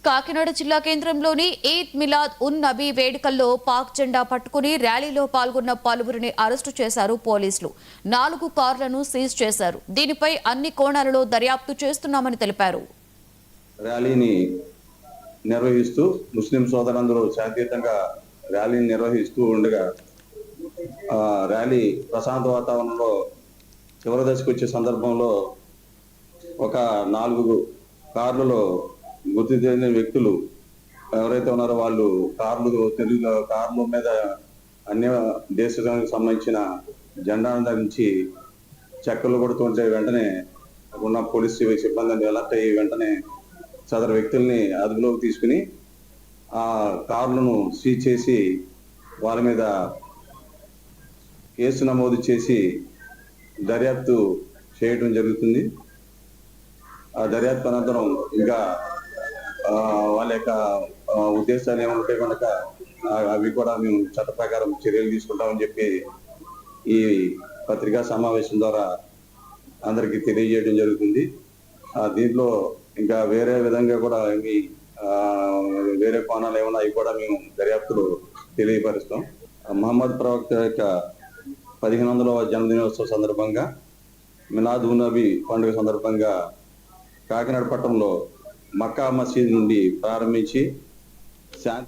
కాకినాడ జిల్లా కేంద్రంలోని ఈద్ మిలాద్ ఉన్ నబీ వేడుకల్లో పాక్ జెండా పట్టుకుని ర్యాలీలో పాల్గొన్న పలువురిని అరెస్టు చేశారు పోలీసులు. 4 కార్లను సీజ్ చేశారు. దీనిపై అన్ని కోణాలలో దర్యాప్తు చేస్తున్నామని తెలిపారు. ర్యాలీని నిర్వహిస్తూ ముస్లిం సోదరులందరూ శాంతియుతంగా ర్యాలీని నిర్వహిస్తూ ఉండగా ర్యాలీ ప్రశాంత వాతావరణంలో చివరి దశకు వచ్చే సందర్భంలో ఒక 4 కార్లలో గుర్తు తెలియని వ్యక్తులు ఎవరైతే ఉన్నారో వాళ్ళు కార్ల మీద అన్య దేశానికి సంబంధించిన జెండాను ధరించి చక్కర్లు కొడుతుంటే వెంటనే ఉన్న పోలీస్ సిబ్బంది అలర్ట్ అయ్యి వెంటనే సదరు వ్యక్తుల్ని అదుపులోకి తీసుకుని ఆ కార్లను సీజ్ చేసి వాళ్ళ మీద కేసు నమోదు చేసి దర్యాప్తు చేయడం జరుగుతుంది. ఆ దర్యాప్తు అనంతరం ఇంకా వాళ్ళ యొక్క ఉద్దేశాలు ఏమంటే కనుక అవి కూడా మేము చట్ట ప్రకారం చర్యలు తీసుకుంటామని చెప్పి ఈ పత్రికా సమావేశం ద్వారా అందరికీ తెలియజేయడం జరుగుతుంది. దీంట్లో ఇంకా వేరే విధంగా కూడా వేరే కోణాలు ఏమన్నా అవి కూడా మేము దర్యాప్తులో తెలియపరుస్తాం. మహమ్మద్ ప్రవక్త యొక్క 1500వ జన్మదినోత్సవ సందర్భంగా మిలాద్ ఉన్ నబీ పండుగ సందర్భంగా కాకినాడ పట్టణంలో మక్కా మసీద్ నుండి ప్రారంభించి శాంతి